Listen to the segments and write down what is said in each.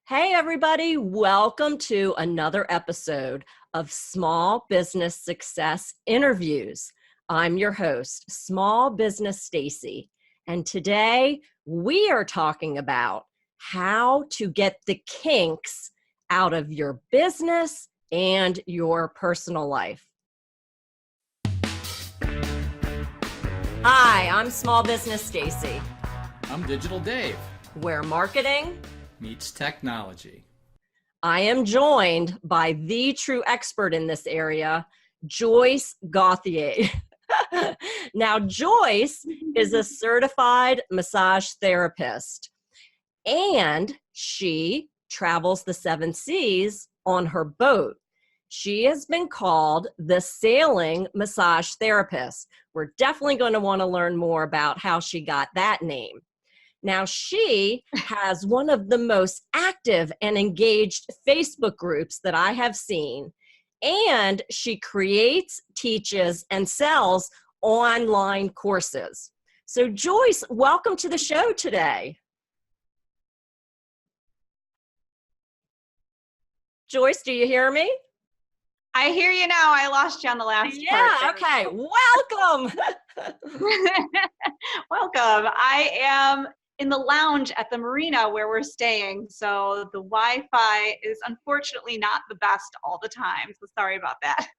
Hey, everybody. Welcome to another episode of Small Business Success Interviews. I'm your host, Small Business Stacey, and today we are talking about how to get the kinks out of your business and your personal life. Hi, I'm Small Business Stacey. I'm Digital Dave. Where marketing meets technology. I am joined by the true expert in this area, Joyce Gauthier. Now, Joyce is a certified massage therapist, and she travels the 7 seas on her boat. She has been called the sailing massage therapist. We're definitely going to want to learn more about how she got that name. Now, she has one of the most active and engaged Facebook groups that I have seen, and she creates, teaches, and sells online courses. So, Joyce, welcome to the show today. Joyce, do you hear me? I hear you now. I lost you on the last part. Yeah, okay. Welcome. Welcome. I am in the lounge at the marina where we're staying. So the Wi-Fi is unfortunately not the best all the time. So sorry about that.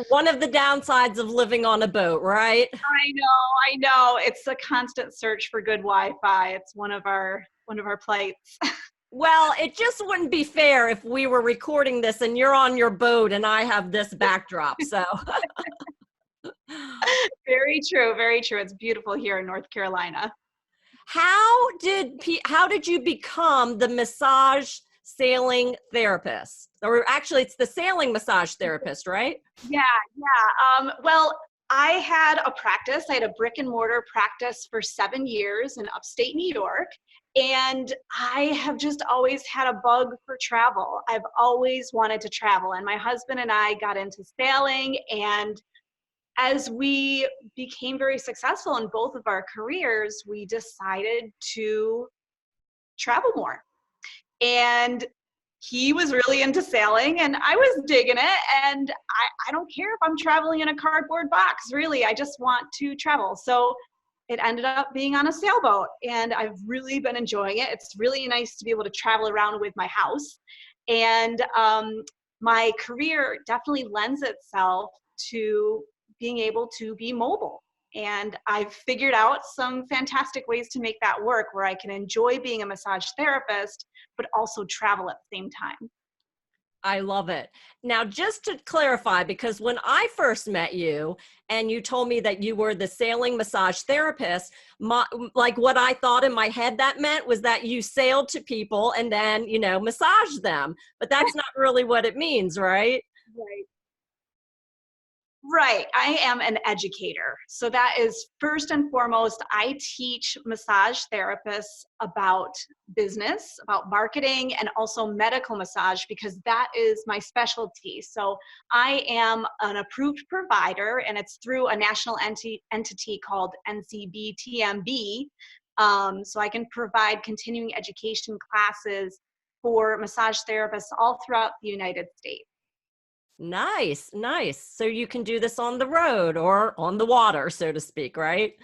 One of the downsides of living on a boat, right? I know. It's a constant search for good Wi-Fi. It's one of our plights. Well, it just wouldn't be fair if we were recording this and you're on your boat and I have this backdrop. So Very true. Very true. It's beautiful here in North Carolina. How did you become the massage sailing therapist? Or actually, it's the sailing massage therapist, right? Yeah. Well, I had a practice. I had a brick and mortar practice for 7 years in upstate New York. And I have just always had a bug for travel. I've always wanted to travel. And my husband and I got into sailing, and as we became very successful in both of our careers, we decided to travel more. And he was really into sailing and I was digging it. And I don't care if I'm traveling in a cardboard box, really. I just want to travel. So it ended up being on a sailboat, and I've really been enjoying it. It's really nice to be able to travel around with my house. And my career definitely lends itself to being able to be mobile. And I've figured out some fantastic ways to make that work, where I can enjoy being a massage therapist, but also travel at the same time. I love it. Now, just to clarify, because when I first met you and you told me that you were the sailing massage therapist, like what I thought in my head that meant was that you sailed to people and then, massage them. But that's not really what it means, right? Right. I am an educator. So that is first and foremost, I teach massage therapists about business, about marketing, and also medical massage, because that is my specialty. So I am an approved provider, and it's through a national entity called NCBTMB. So I can provide continuing education classes for massage therapists all throughout the United States. Nice, nice. So you can do this on the road or on the water, so to speak, right?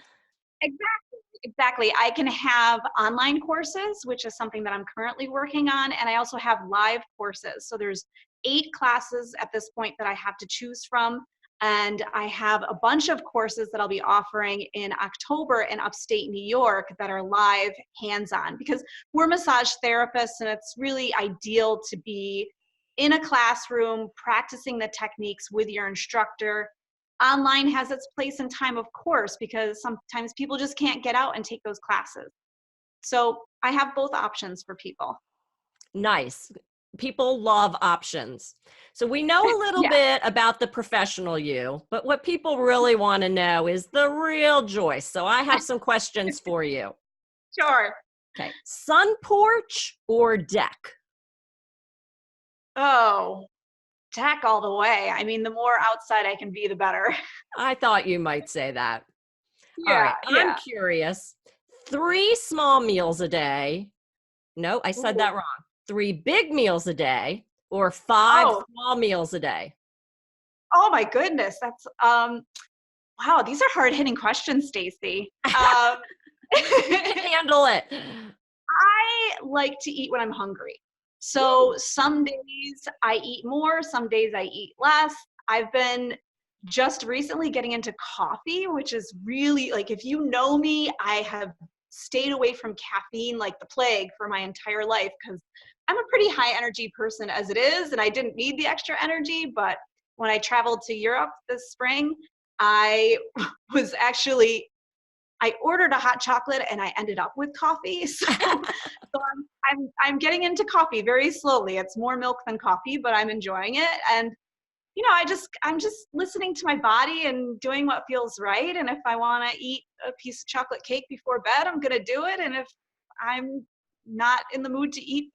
Exactly. I can have online courses, which is something that I'm currently working on, and I also have live courses. So there's 8 classes at this point that I have to choose from, and I have a bunch of courses that I'll be offering in October in upstate New York that are live, hands-on, because we're massage therapists, and it's really ideal to be in a classroom practicing the techniques with your instructor. Online has its place and time, of course, because sometimes people just can't get out and take those classes. So I have both options for people. Nice. People love options. So we know a little bit about the professional you, but what people really want to know is the real Joyce. So I have some questions for you. Sure. Okay. Sun porch or deck? Oh, deck all the way. I mean, the more outside I can be, the better. I thought you might say that. All right. I'm curious. 3 small meals a day. No, I said that wrong. 3 big meals a day or 5 Oh, small meals a day? oh my goodness. That's wow, these are hard-hitting questions, Stacey. You can handle it. I like to eat when I'm hungry. So some days I eat more, some days I eat less. I've been just recently getting into coffee, which is really like, if you know me, I have stayed away from caffeine like the plague for my entire life because I'm a pretty high energy person as it is, and I didn't need the extra energy. But when I traveled to Europe this spring, I was actually I ordered a hot chocolate and I ended up with coffee. So I'm getting into coffee very slowly. It's more milk than coffee, but I'm enjoying it. And I'm just listening to my body and doing what feels right. And if I want to eat a piece of chocolate cake before bed, I'm going to do it. And if I'm not in the mood to eat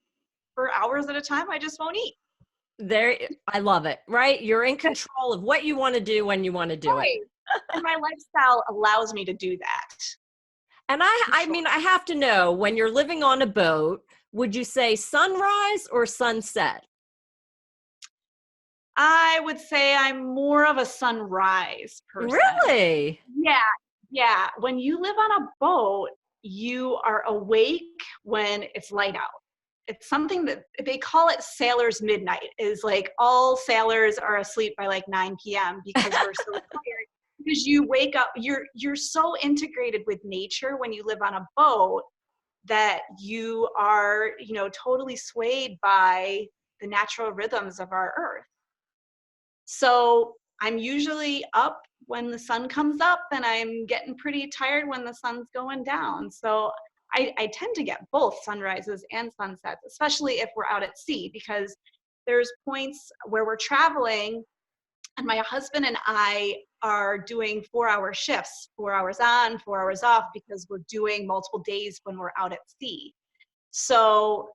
for hours at a time, I just won't eat. There, I love it, right? You're in control of what you want to do when you want to do it. Right. And my lifestyle allows me to do that. And For I sure. mean, I have to know, when you're living on a boat, would you say sunrise or sunset? I would say I'm more of a sunrise person. Really? Yeah, yeah. When you live on a boat, you are awake when it's light out. It's something that they call it sailor's midnight, is like all sailors are asleep by like 9 p.m. because we're so tired. Because you wake up, you're so integrated with nature when you live on a boat that you are, totally swayed by the natural rhythms of our earth. So I'm usually up when the sun comes up and I'm getting pretty tired when the sun's going down. So I tend to get both sunrises and sunsets, especially if we're out at sea, because there's points where we're traveling and my husband and I are doing 4-hour shifts, 4 hours on, 4 hours off, because we're doing multiple days when we're out at sea. So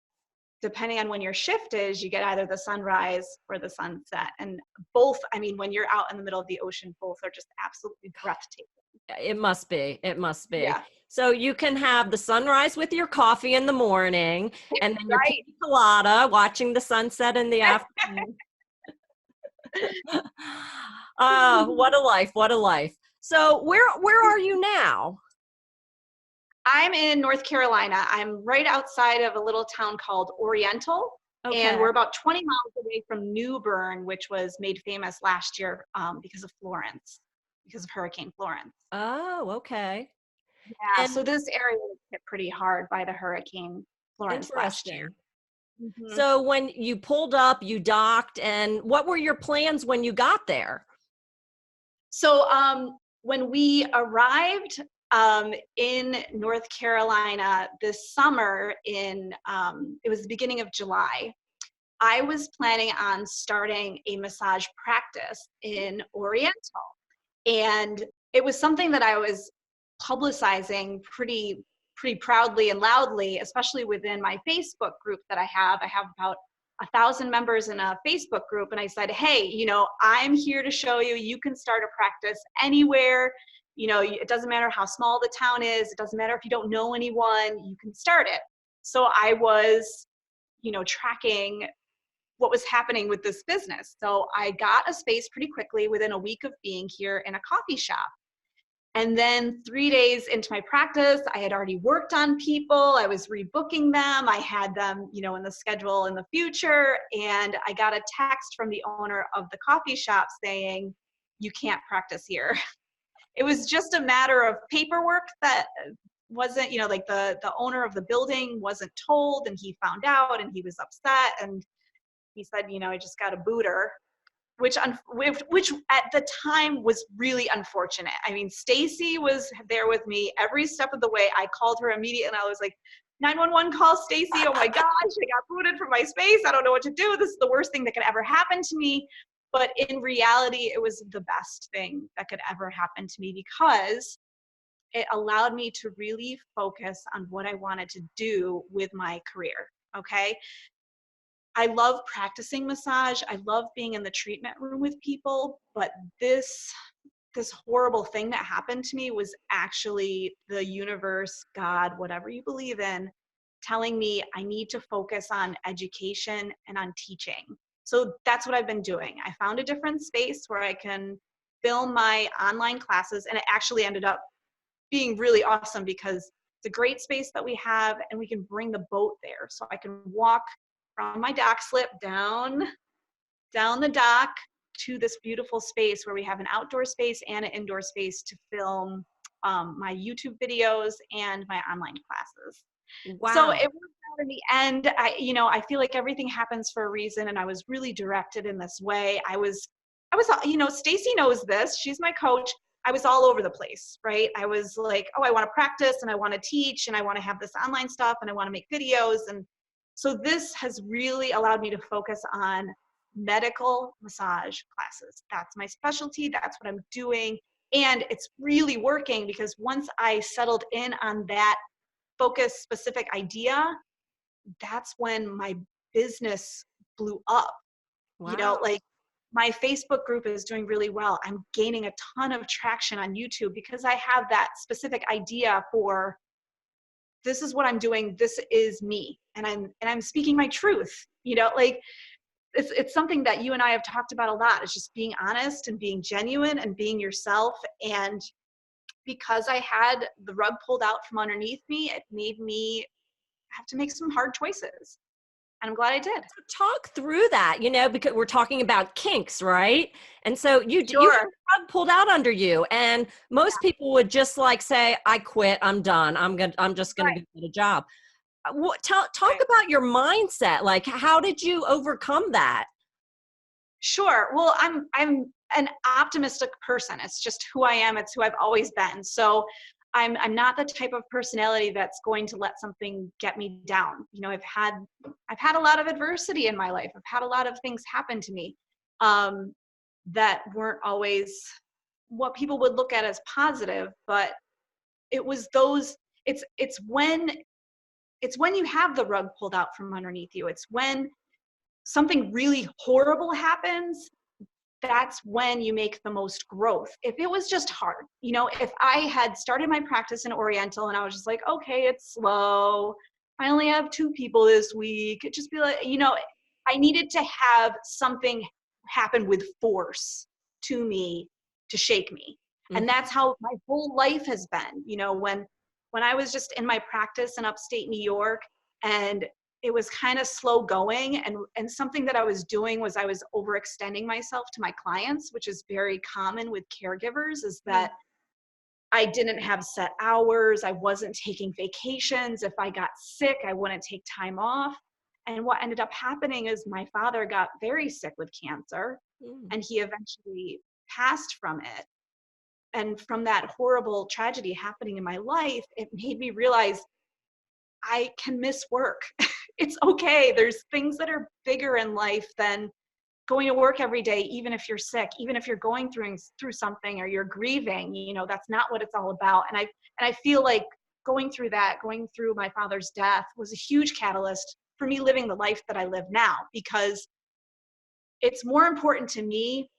depending on when your shift is, you get either the sunrise or the sunset. And both, I mean, when you're out in the middle of the ocean, both are just absolutely breathtaking. It must be. It must be. Yeah. So you can have the sunrise with your coffee in the morning and then your Right. pina colada watching the sunset in the afternoon. What a life. What a life. So where are you now? I'm in North Carolina. I'm right outside of a little town called Oriental, and Okay. we're about 20 miles away from New Bern, which was made famous last year because of Florence, because of Hurricane Florence. Oh, okay. Yeah, so And this area was hit pretty hard by the Hurricane Florence last year. interesting. Mhm. So when you pulled up, you docked, and what were your plans when you got there? So when we arrived in North Carolina this summer, it was the beginning of July, I was planning on starting a massage practice in Oriental. And it was something that I was publicizing pretty proudly and loudly, especially within my Facebook group that I have. I have about 1,000 members in a Facebook group, and I said, hey, I'm here to show you, you can start a practice anywhere. It doesn't matter how small the town is, it doesn't matter if you don't know anyone, you can start it. So I was tracking what was happening with this business. So I got a space pretty quickly within a week of being here in a coffee shop. And then 3 days into my practice, I had already worked on people. I was rebooking them. I had them, in the schedule in the future. And I got a text from the owner of the coffee shop saying, you can't practice here. It was just a matter of paperwork that wasn't, like the owner of the building wasn't told, and he found out and he was upset. And he said, I just got a booter, which at the time was really unfortunate. I mean, Stacy was there with me every step of the way. I called her immediately and I was like, 911, call Stacy. Oh my gosh, I got booted from my space. I don't know what to do. This is the worst thing that could ever happen to me. But in reality, it was the best thing that could ever happen to me, because it allowed me to really focus on what I wanted to do with my career. Okay. I love practicing massage. I love being in the treatment room with people, but this horrible thing that happened to me was actually the universe, God, whatever you believe in, telling me I need to focus on education and on teaching. So that's what I've been doing. I found a different space where I can film my online classes, and it actually ended up being really awesome because it's a great space that we have, and we can bring the boat there. So I can walk from my dock slip down the dock to this beautiful space where we have an outdoor space and an indoor space to film my YouTube videos and my online classes. So it Wow. worked out in the end. I feel like everything happens for a reason, and I was really directed in this way. I was, Stacey knows this. She's my coach. I was all over the place, right? I was like, oh, I want to practice and I want to teach and I want to have this online stuff and I want to make videos. And so this has really allowed me to focus on medical massage classes. That's my specialty. That's what I'm doing. And it's really working because once I settled in on that focus specific idea, that's when my business blew up. Wow. Like my Facebook group is doing really well. I'm gaining a ton of traction on YouTube because I have that specific idea for this is what I'm doing. This is me. And I'm speaking my truth. Like it's something that you and I have talked about a lot. It's just being honest and being genuine and being yourself. And because I had the rug pulled out from underneath me, it made me have to make some hard choices. And I'm glad I did. Talk through that, because we're talking about kinks, right? And so you had Sure. the rug pulled out under you, and most people would just like say, I quit, I'm done, I'm just gonna Right. go get a job. Talk Right. about your mindset. Like, how did you overcome that? Sure. Well, I'm an optimistic person. It's just who I am. It's who I've always been. So I'm not the type of personality that's going to let something get me down. I've had a lot of adversity in my life. I've had a lot of things happen to me that weren't always what people would look at as positive, but it was those. It's when you have the rug pulled out from underneath you. It's when something really horrible happens, that's when you make the most growth. If it was just hard, if I had started my practice in Oriental and I was just like, okay, it's slow, I only have 2 people this week, it'd just be like, I needed to have something happen with force to me to shake me. And that's how my whole life has been. When I was just in my practice in upstate New York, and it was kind of slow going, and something that I was doing was I was overextending myself to my clients, which is very common with caregivers, is that I didn't have set hours. I wasn't taking vacations. If I got sick, I wouldn't take time off. And what ended up happening is my father got very sick with cancer, and he eventually passed from it. And from that horrible tragedy happening in my life, it made me realize I can miss work. It's okay. There's things that are bigger in life than going to work every day, even if you're sick, even if you're going through something or you're grieving. That's not what it's all about. And I feel like going through my father's death was a huge catalyst for me living the life that I live now, because it's more important to me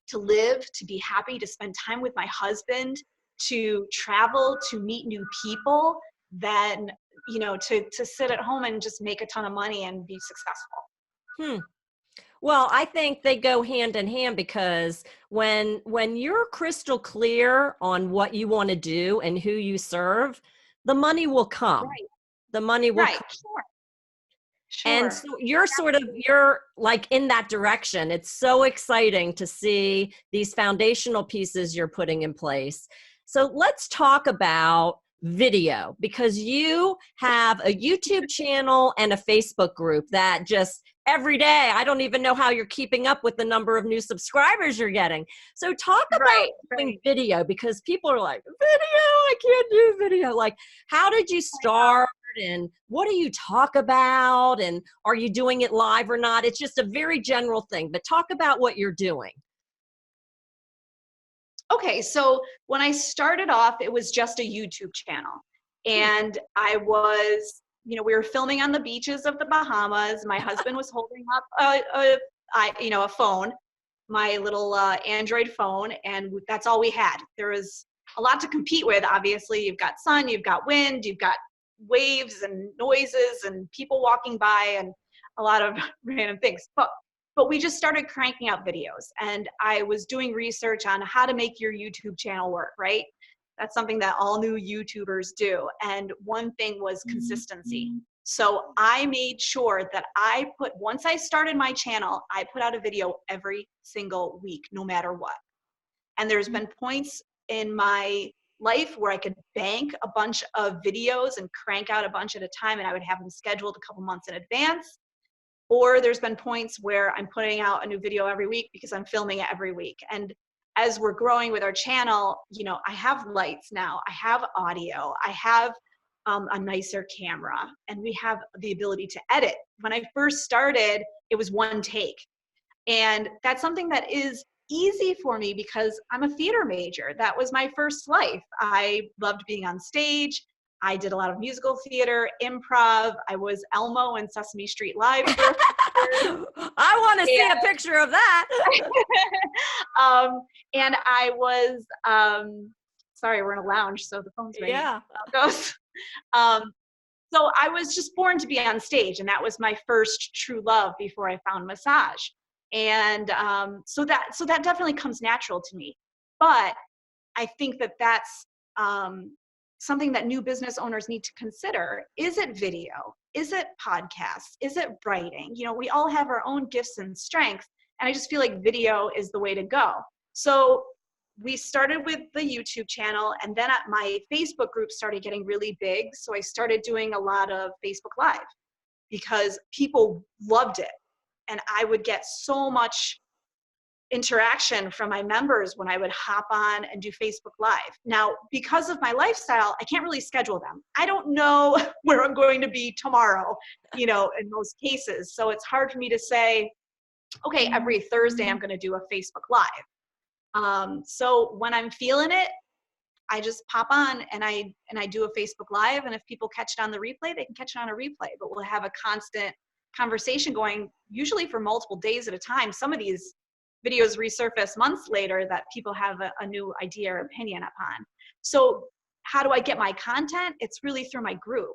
to live, to be happy, to spend time with my husband, to travel, to meet new people, than to sit at home and just make a ton of money and be successful. Well, I think they go hand in hand, because when you're crystal clear on what you want to do and who you serve, the money will come. Right. The money will come. Sure. And so you're like in that direction. It's so exciting to see these foundational pieces you're putting in place. So let's talk about video, because you have a YouTube channel and a Facebook group that just every day, I don't even know how you're keeping up with the number of new subscribers you're getting. So talk about doing video, because people are like, video, I can't do video. Like, how did you start, and what do you talk about, and are you doing it live or not? It's just a very general thing, but talk about what you're doing. Okay, so when I started off, it was just a YouTube channel. And I was, we were filming on the beaches of the Bahamas. My husband was holding up a phone, my little Android phone, and that's all we had. There was a lot to compete with. Obviously, you've got sun, you've got wind, you've got waves and noises and people walking by and a lot of random things. But we just started cranking out videos, and I was doing research on how to make your YouTube channel work, right? That's something that all new YouTubers do. And one thing was consistency. So I made sure that once I started my channel, I put out a video every single week, no matter what. And there's been points in my life where I could bank a bunch of videos and crank out a bunch at a time, and I would have them scheduled a couple months in advance. Or there's been points where I'm putting out a new video every week because I'm filming it every week. And as we're growing with our channel, I have lights now, I have audio, I have a nicer camera, and we have the ability to edit. When I first started, it was one take. And that's something that is easy for me because I'm a theater major. That was my first life. I loved being on stage. I did a lot of musical theater, improv. I was Elmo in Sesame Street Live. I want to see a picture of that. And I was, sorry, we're in a lounge, so the phone's ringing. Yeah. So I was just born to be on stage, and that was my first true love before I found massage. And so that definitely comes natural to me. But I think that that's something that new business owners need to consider. Is it video? Is it podcasts? Is it writing? We all have our own gifts and strengths, and I just feel like video is the way to go. So we started with the YouTube channel, and then my Facebook group started getting really big. So I started doing a lot of Facebook Live because people loved it. And I would get so much interaction from my members when I would hop on and do Facebook Live. Now, because of my lifestyle, I can't really schedule them. I don't know where I'm going to be tomorrow, in most cases. So it's hard for me to say, okay, every Thursday I'm going to do a Facebook Live. So when I'm feeling it, I just pop on and I do a Facebook Live. And if people catch it on the replay, they can catch it on a replay. But we'll have a constant conversation going, usually for multiple days at a time. Some of these videos resurface months later that people have a new idea or opinion upon. So how do I get my content? It's really through my group.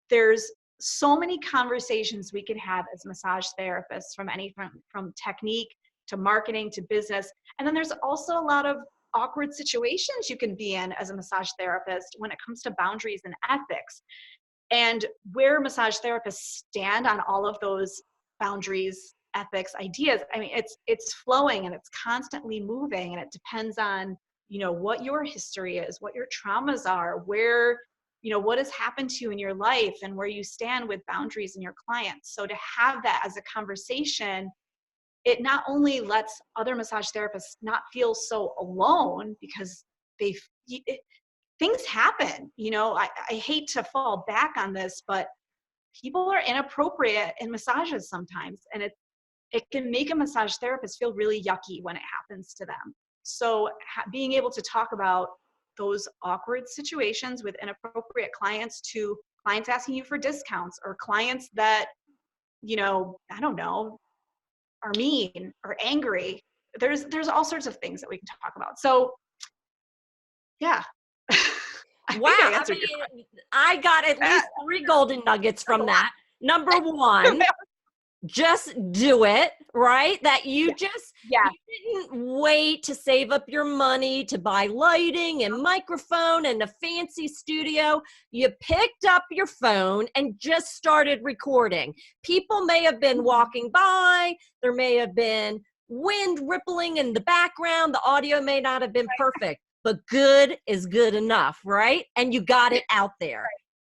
There's so many conversations we can have as massage therapists, from technique to marketing to business. And then there's also a lot of awkward situations you can be in as a massage therapist when it comes to boundaries and ethics. And where massage therapists stand on all of those boundaries, ethics, ideas, I mean, it's flowing and it's constantly moving, and it depends on, what your history is, what your traumas are, where, what has happened to you in your life, and where you stand with boundaries in your clients. So to have that as a conversation, it not only lets other massage therapists not feel so alone, because things happen, I hate to fall back on this, but people are inappropriate in massages sometimes, and it can make a massage therapist feel really yucky when it happens to them. So being able to talk about those awkward situations with inappropriate clients, to clients asking you for discounts, or clients that, I don't know, are mean or angry. There's all sorts of things that we can talk about. So yeah. Wow. I got at least 3 golden nuggets from that. Number 1, just do it, right? That you you didn't wait to save up your money to buy lighting and microphone and a fancy studio. You picked up your phone and just started recording. People may have been walking by. There may have been wind rippling in the background. The audio may not have been perfect, but good is good enough, right? And you got it out there.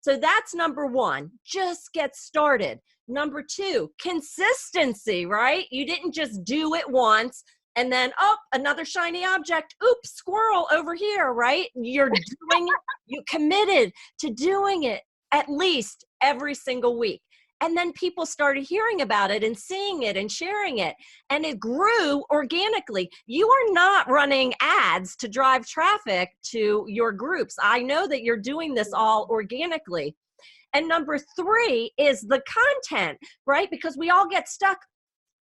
So that's number 1, just get started. Number 2, consistency, right? You didn't just do it once and then, oh, another shiny object. Oops, squirrel over here, right? You're doing it. You committed to doing it at least every single week. And then people started hearing about it and seeing it and sharing it. And it grew organically. You are not running ads to drive traffic to your groups. I know that you're doing this all organically. And number 3 is the content, right? Because we all get stuck.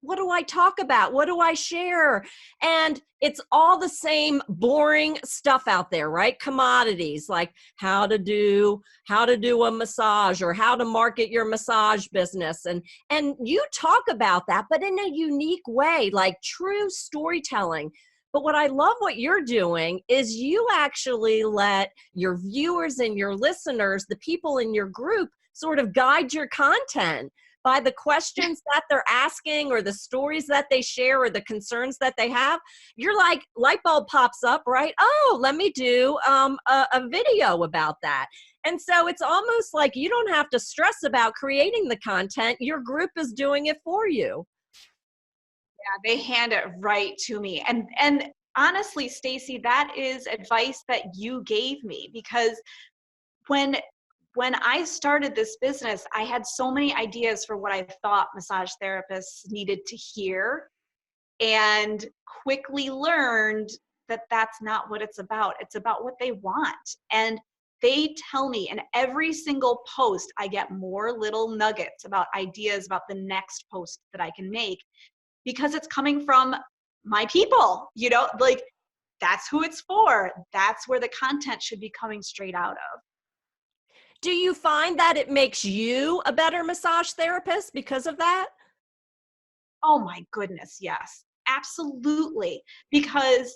what do I talk about? What do I share? And it's all the same boring stuff out there, right? Commodities like how to do a massage or how to market your massage business. And you talk about that, but in a unique way, like true storytelling. But what I love what you're doing is you actually let your viewers and your listeners, the people in your group, sort of guide your content by the questions that they're asking or the stories that they share or the concerns that they have. You're like, light bulb pops up, right? Oh, let me do a video about that. And so it's almost like you don't have to stress about creating the content. Your group is doing it for you. Yeah, they hand it right to me. And honestly, Stacey, that is advice that you gave me, because when I started this business, I had so many ideas for what I thought massage therapists needed to hear, and quickly learned that that's not what it's about. It's about what they want. And they tell me in every single post, I get more little nuggets about ideas about the next post that I can make, because it's coming from my people, like that's who it's for. That's where the content should be coming straight out of. Do you find that it makes you a better massage therapist because of that? Oh my goodness, yes, absolutely. Because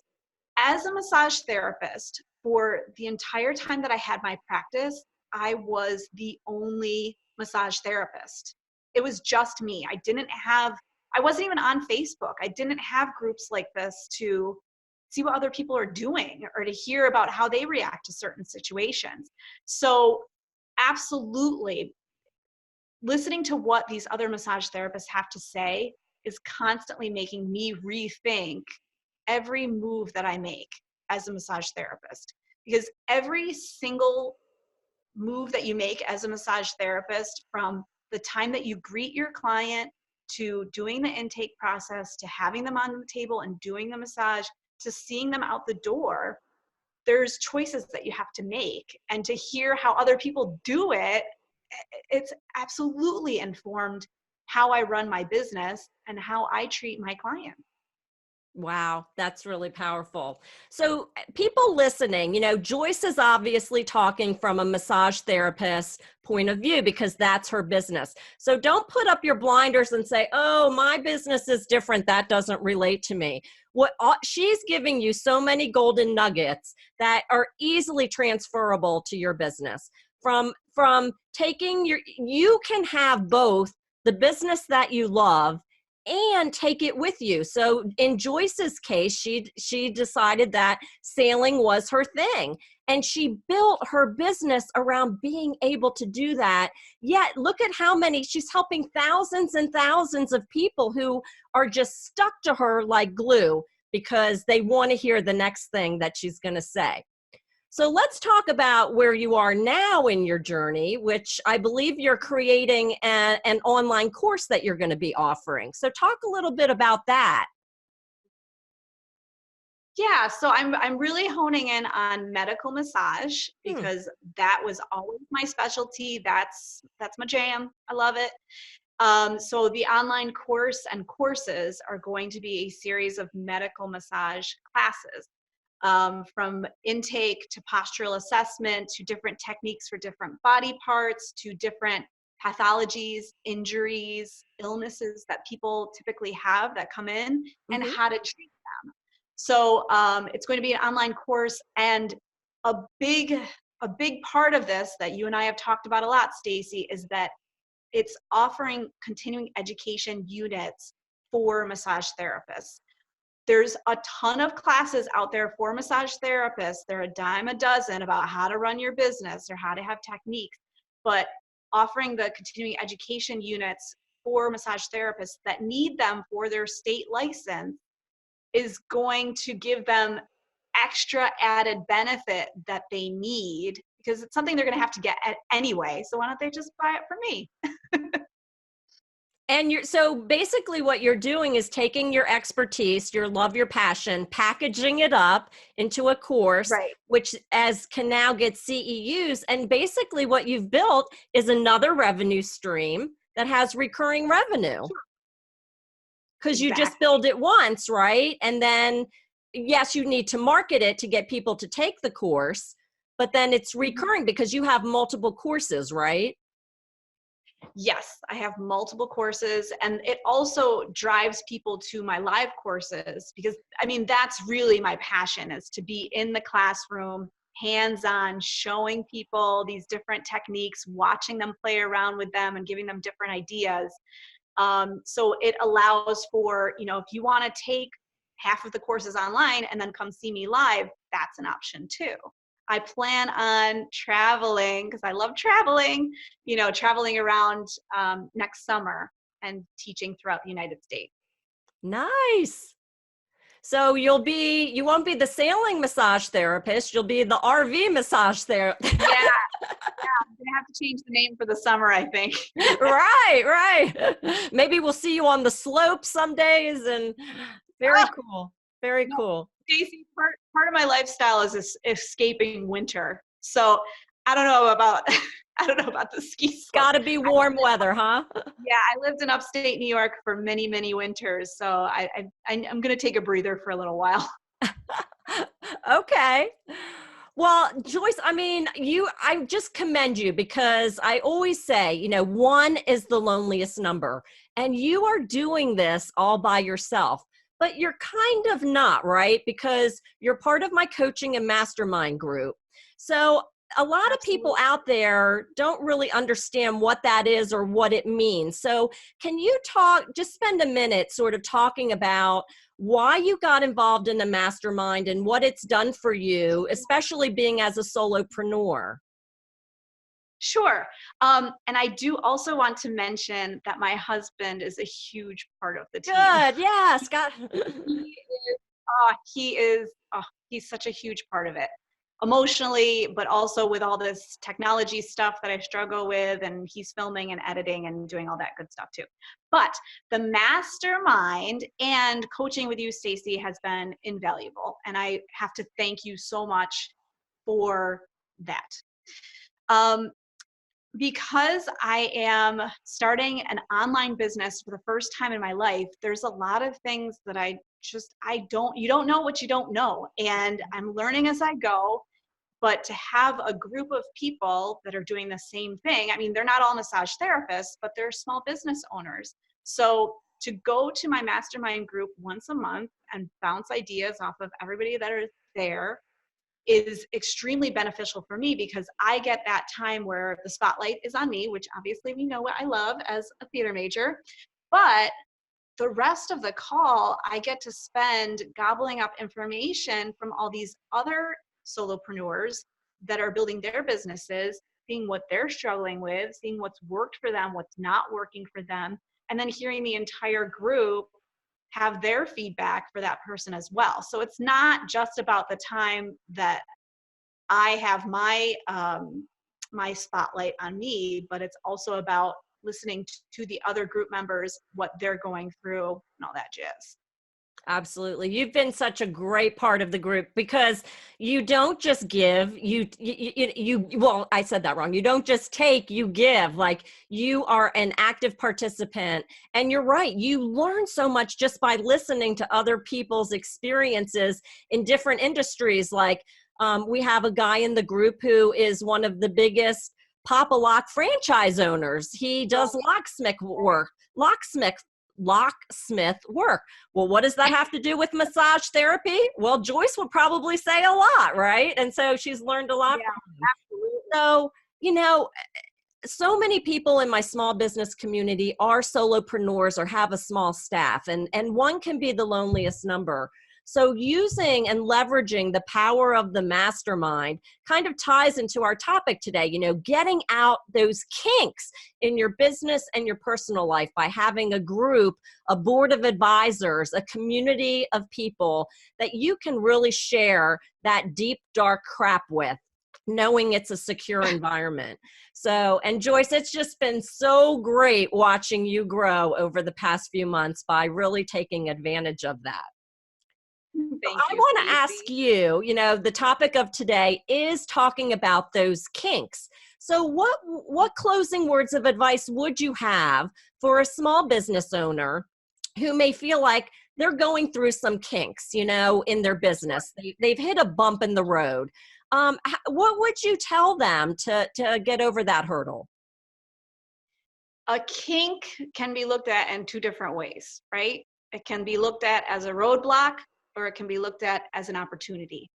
as a massage therapist, for the entire time that I had my practice, I was the only massage therapist. It was just me. I wasn't even on Facebook. I didn't have groups like this to see what other people are doing or to hear about how they react to certain situations. So absolutely, listening to what these other massage therapists have to say is constantly making me rethink every move that I make as a massage therapist. Because every single move that you make as a massage therapist, from the time that you greet your client to doing the intake process to having them on the table and doing the massage to seeing them out the door, there's choices that you have to make. And to hear how other people do it, it's absolutely informed how I run my business and how I treat my clients. Wow, that's really powerful. So people listening, Joyce is obviously talking from a massage therapist point of view because that's her business. So don't put up your blinders and say, oh, my business is different. That doesn't relate to me. She's giving you so many golden nuggets that are easily transferable to your business. From you can have both the business that you love and take it with you. So in Joyce's case, she decided that sailing was her thing, and she built her business around being able to do that. Yet look at how many, she's helping thousands and thousands of people who are just stuck to her like glue because they want to hear the next thing that she's going to say. So let's talk about where you are now in your journey, which I believe you're creating an online course that you're going to be offering. So talk a little bit about that. Yeah, so I'm really honing in on medical massage because that was always my specialty. That's my jam. I love it. So the online course and courses are going to be a series of medical massage classes. From intake to postural assessment to different techniques for different body parts to different pathologies, injuries, illnesses that people typically have that come in, and how to treat them. So it's going to be an online course, and a big part of this that you and I have talked about a lot, Stacey, is that it's offering continuing education units for massage therapists. There's a ton of classes out there for massage therapists. They're a dime a dozen about how to run your business or how to have techniques, but offering the continuing education units for massage therapists that need them for their state license is going to give them extra added benefit that they need, because it's something they're going to have to get anyway. So why don't they just buy it from me? And so basically what you're doing is taking your expertise, your love, your passion, packaging it up into a course, Right. which can now get CEUs. And basically what you've built is another revenue stream that has recurring revenue. because you just Exactly. build it once, right? And then, yes, you need to market it to get people to take the course, but then it's recurring because you have multiple courses, right? Yes, I have multiple courses, and it also drives people to my live courses because I mean, that's really my passion, is to be in the classroom, hands-on, showing people these different techniques, watching them play around with them and giving them different ideas. So it allows for, if you want to take half of the courses online and then come see me live, that's an option too. I plan on traveling because I love traveling, traveling around next summer and teaching throughout the United States. Nice. So you won't be the sailing massage therapist, you'll be the RV massage therapist. Yeah, I'm gonna have to change the name for the summer, I think. Right, right. Maybe we'll see you on the slope some days, and very cool. Very No, cool. Stacey, part of my lifestyle is escaping winter. So I don't know about I don't know about the ski slope. Got to be warm weather, huh? Yeah, I lived in upstate New York for many, many winters, so I'm going to take a breather for a little while. Okay. Well, Joyce, I mean, I just commend you because I always say, one is the loneliest number, and you are doing this all by yourself, but you're kind of not, right? Because you're part of my coaching and mastermind group. So a lot of people Absolutely. out there don't really understand what that is or what it means. So can you just spend a minute sort of talking about why you got involved in the mastermind and what it's done for you, especially being as a solopreneur? Sure. And I do also want to mention that my husband is a huge part of the team. Good. Yeah, Scott. He's such a huge part of it, emotionally, but also with all this technology stuff that I struggle with, and he's filming and editing and doing all that good stuff too. But the mastermind and coaching with you, Stacey, has been invaluable, and I have to thank you so much for that. Because I am starting an online business for the first time in my life, there's a lot of things that you don't know what you don't know. And I'm learning as I go, but to have a group of people that are doing the same thing, I mean, they're not all massage therapists, but they're small business owners. So to go to my mastermind group once a month and bounce ideas off of everybody that are there is extremely beneficial for me because I get that time where the spotlight is on me, which obviously we know what I love as a theater major, but the rest of the call, I get to spend gobbling up information from all these other solopreneurs that are building their businesses, seeing what they're struggling with, seeing what's worked for them, what's not working for them, and then hearing the entire group have their feedback for that person as well. So it's not just about the time that I have my spotlight on me, but it's also about listening to the other group members, what they're going through and all that jazz. Absolutely. You've been such a great part of the group because you don't just give, well, I said that wrong. You don't just take, you give. Like, you are an active participant, and you're right. You learn so much just by listening to other people's experiences in different industries. Like, we have a guy in the group who is one of the biggest Papa Lock franchise owners. He does locksmith work. Well, what does that have to do with massage therapy? Well, Joyce would probably say a lot, right? And so she's learned a lot Yeah, from him. absolutely. So, so many people in my small business community are solopreneurs or have a small staff, and one can be the loneliest number. So using and leveraging the power of the mastermind kind of ties into our topic today, getting out those kinks in your business and your personal life by having a group, a board of advisors, a community of people that you can really share that deep, dark crap with, knowing it's a secure environment. So, and Joyce, it's just been so great watching you grow over the past few months by really taking advantage of that. So Thank I you, want to Stacey. ask you, the topic of today is talking about those kinks. So what closing words of advice would you have for a small business owner who may feel like they're going through some kinks, in their business. They've hit a bump in the road. What would you tell them to get over that hurdle? A kink can be looked at in two different ways, right? It can be looked at as a roadblock, or it can be looked at as an opportunity.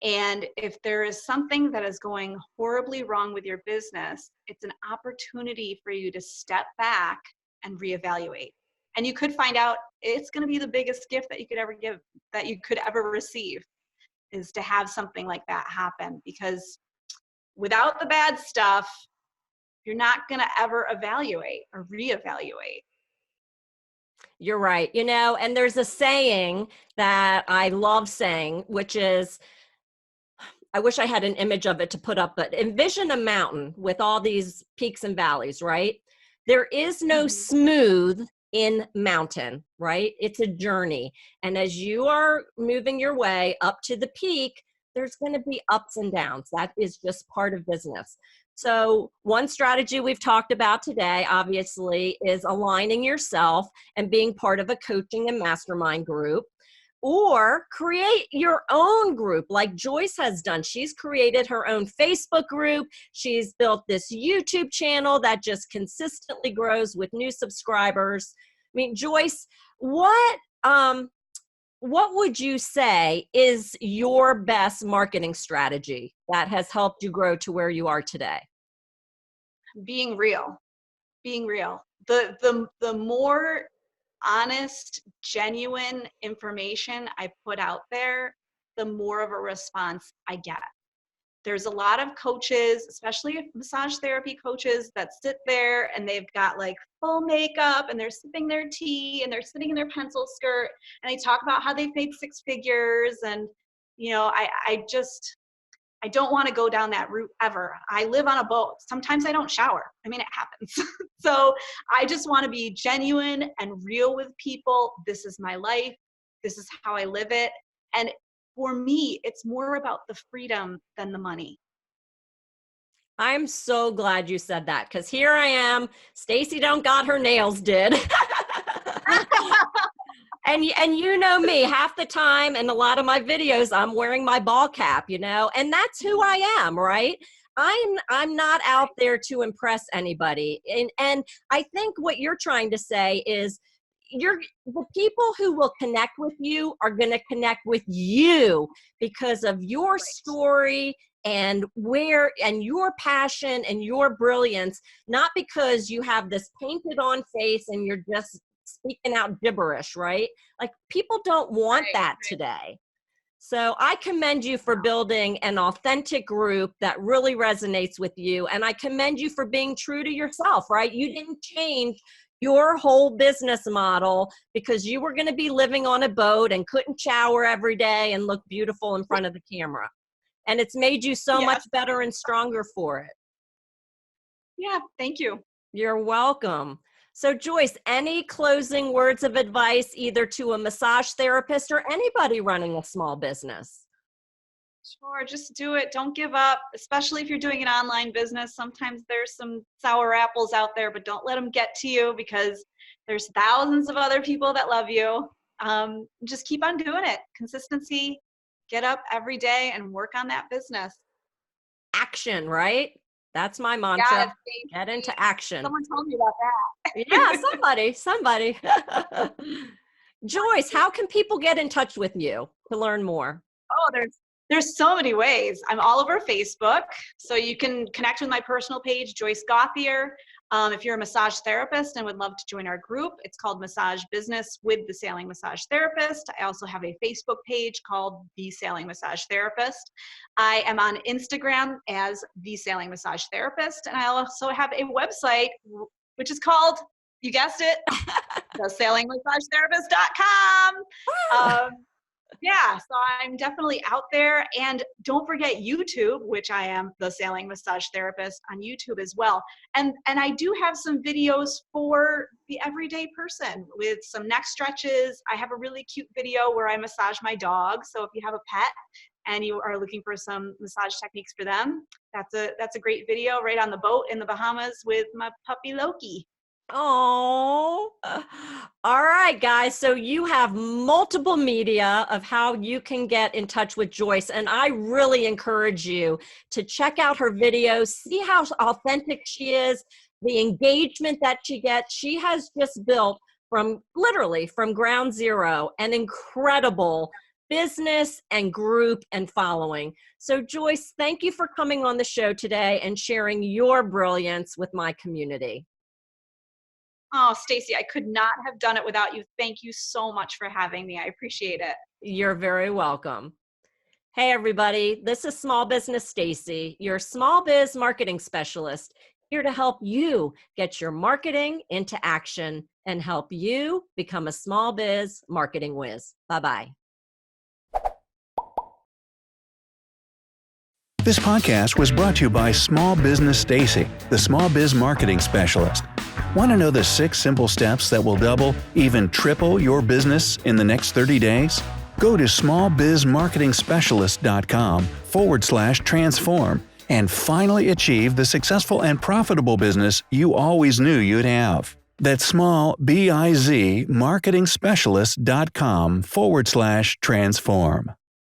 And if there is something that is going horribly wrong with your business, it's an opportunity for you to step back and reevaluate. And you could find out it's going to be the biggest gift that you could ever give, that you could ever receive, is to have something like that happen. Because without the bad stuff, you're not going to ever evaluate or reevaluate. You're right. And there's a saying that I love saying, which is, I wish I had an image of it to put up, but envision a mountain with all these peaks and valleys, right? There is no smooth in mountain, right? It's a journey. And as you are moving your way up to the peak, there's going to be ups and downs. That is just part of business. So one strategy we've talked about today, obviously, is aligning yourself and being part of a coaching and mastermind group. Or create your own group like Joyce has done. She's created her own Facebook group. She's built this YouTube channel that just consistently grows with new subscribers. I mean, Joyce, what would you say is your best marketing strategy that has helped you grow to where you are today? Being real. The more honest, genuine information I put out there, the more of a response I get. There's a lot of coaches, especially massage therapy coaches, that sit there and they've got like full makeup and they're sipping their tea and they're sitting in their pencil skirt and they talk about how they've made six figures. And, I don't want to go down that route ever. I live on a boat. Sometimes I don't shower. I mean, it happens. So I just want to be genuine and real with people. This is my life. This is how I live it. And for me, it's more about the freedom than the money. I'm so glad you said that, because here I am. Stacey don't got her nails did. And you know me, half the time in a lot of my videos, I'm wearing my ball cap, and that's who I am, right? I'm not out there to impress anybody. And I think what you're trying to say is the people who will connect with you are going to connect with you because of your story and your passion and your brilliance, not because you have this painted on face and you're just speaking out gibberish, right? Like, people don't want that today. So I commend you for building an authentic group that really resonates with you. And I commend you for being true to yourself, right? You didn't change your whole business model because you were going to be living on a boat and couldn't shower every day and look beautiful in front of the camera. And it's made you so much better and stronger for it. Yeah, thank you. You're welcome. So Joyce, any closing words of advice either to a massage therapist or anybody running a small business? Sure, just do it. Don't give up, especially if you're doing an online business. Sometimes there's some sour apples out there, but don't let them get to you because there's thousands of other people that love you. Just keep on doing it. Consistency, get up every day and work on that business. Action, right? That's my mantra. Yes, get into action. Someone told me about that. Yeah, somebody. Joyce, how can people get in touch with you to learn more? Oh, there's so many ways. I'm all over Facebook, so you can connect with my personal page, Joyce Gauthier. If you're a massage therapist and would love to join our group, it's called Massage Business with the Sailing Massage Therapist. I also have a Facebook page called The Sailing Massage Therapist. I am on Instagram as The Sailing Massage Therapist, and I also have a website, which is called, you guessed it, thesailingmassagetherapist.com. Yeah, so I'm definitely out there. And don't forget YouTube, which I am the Sailing Massage Therapist on YouTube as well. And I do have some videos for the everyday person with some neck stretches. I have a really cute video where I massage my dog. So if you have a pet and you are looking for some massage techniques for them, that's a great video right on the boat in the Bahamas with my puppy Loki. Oh, All right, guys. So you have multiple media of how you can get in touch with Joyce. And I really encourage you to check out her videos, see how authentic she is, the engagement that she gets. She has just built from ground zero an incredible business and group and following. So Joyce, thank you for coming on the show today and sharing your brilliance with my community. Oh, Stacey, I could not have done it without you. Thank you so much for having me. I appreciate it. You're very welcome. Hey everybody, this is Small Business Stacey, your small biz marketing specialist, here to help you get your marketing into action and help you become a small biz marketing whiz. Bye-bye. This podcast was brought to you by Small Business Stacey, the small biz marketing specialist. Want to know the 6 simple steps that will double, even triple your business in the next 30 days? Go to smallbizmarketingspecialist.com/transform and finally achieve the successful and profitable business you always knew you'd have. That's smallbizmarketingspecialist.com/transform.